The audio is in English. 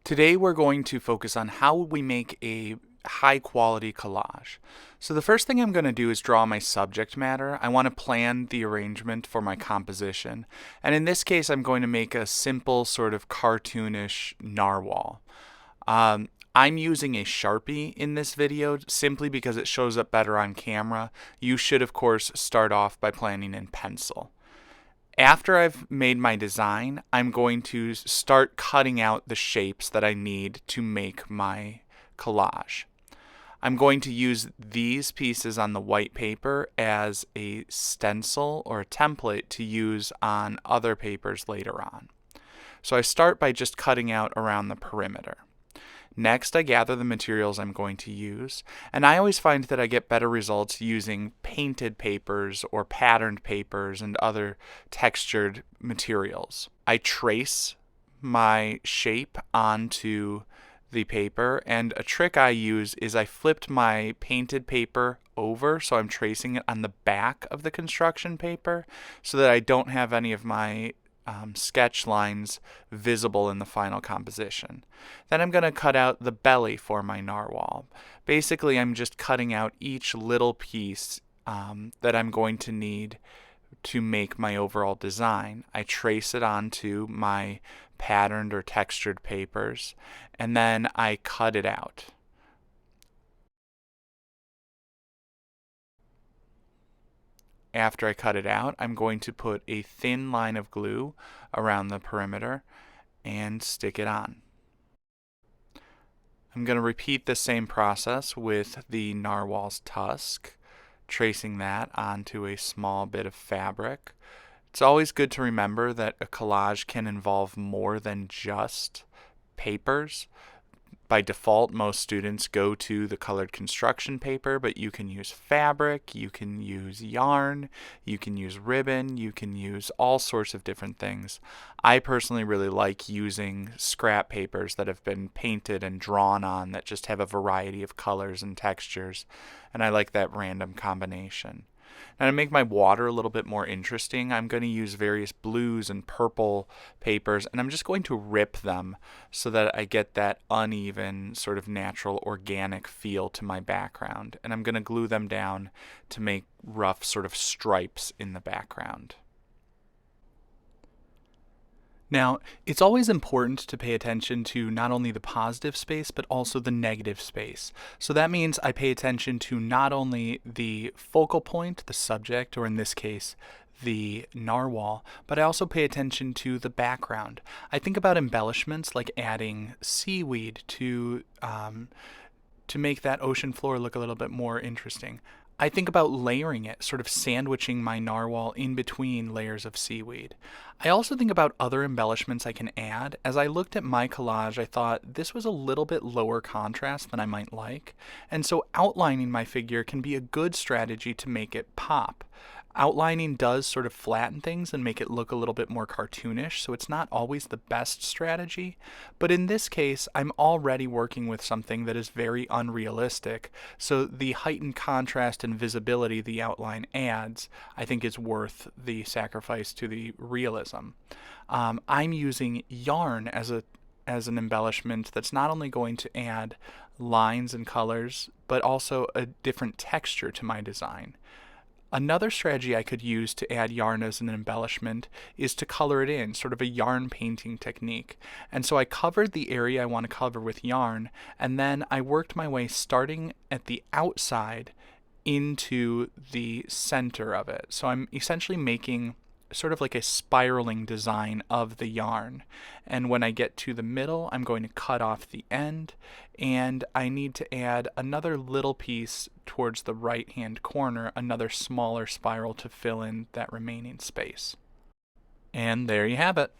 Today we're going to focus on how we make a high quality collage. So the first thing I'm going to do is draw my subject matter. I want to plan the arrangement for my composition. And in this case, I'm going to make a simple sort of cartoonish narwhal. I'm using a Sharpie in this video simply because it shows up better on camera. You should, of course, start off by planning in pencil. After I've made my design, I'm going to start cutting out the shapes that I need to make my collage. I'm going to use these pieces on the white paper as a stencil or a template to use on other papers later on. So I start by just cutting out around the perimeter. Next, I gather the materials I'm going to use, and I always find that I get better results using painted papers or patterned papers and other textured materials. I trace my shape onto the paper, and a trick I use is I flipped my painted paper over, so I'm tracing it on the back of the construction paper so that I don't have any of my sketch lines visible in the final composition. Then I'm going to cut out the belly for my narwhal. Basically, I'm just cutting out each little piece that I'm going to need to make my overall design. I trace it onto my patterned or textured papers, and then I cut it out. After I cut it out, I'm going to put a thin line of glue around the perimeter and stick it on. I'm going to repeat the same process with the narwhal's tusk, tracing that onto a small bit of fabric. It's always good to remember that a collage can involve more than just papers. By default, most students go to the colored construction paper, but you can use fabric, you can use yarn, you can use ribbon, you can use all sorts of different things. I personally really like using scrap papers that have been painted and drawn on that just have a variety of colors and textures, and I like that random combination. Now, to make my water a little bit more interesting, I'm going to use various blues and purple papers, and I'm just going to rip them so that I get that uneven, sort of natural, organic feel to my background. And I'm going to glue them down to make rough sort of stripes in the background. Now, it's always important to pay attention to not only the positive space, but also the negative space. So that means I pay attention to not only the focal point, the subject, or in this case, the narwhal, but I also pay attention to the background. I think about embellishments like adding seaweed to make that ocean floor look a little bit more interesting. I think about layering it, sort of sandwiching my narwhal in between layers of seaweed. I also think about other embellishments I can add. As I looked at my collage, I thought this was a little bit lower contrast than I might like, and so outlining my figure can be a good strategy to make it pop. Outlining does sort of flatten things and make it look a little bit more cartoonish, so it's not always the best strategy. But in this case, I'm already working with something that is very unrealistic, so the heightened contrast and visibility the outline adds, I think, is worth the sacrifice to the realism. I'm using yarn as an embellishment that's not only going to add lines and colors, but also a different texture to my design. Another strategy I could use to add yarn as an embellishment is to color it in, sort of a yarn painting technique. And so I covered the area I want to cover with yarn, and then I worked my way starting at the outside into the center of it. So I'm essentially making sort of like a spiraling design of the yarn. And when I get to the middle, I'm going to cut off the end, and I need to add another little piece towards the right hand corner, another smaller spiral to fill in that remaining space. And there you have it.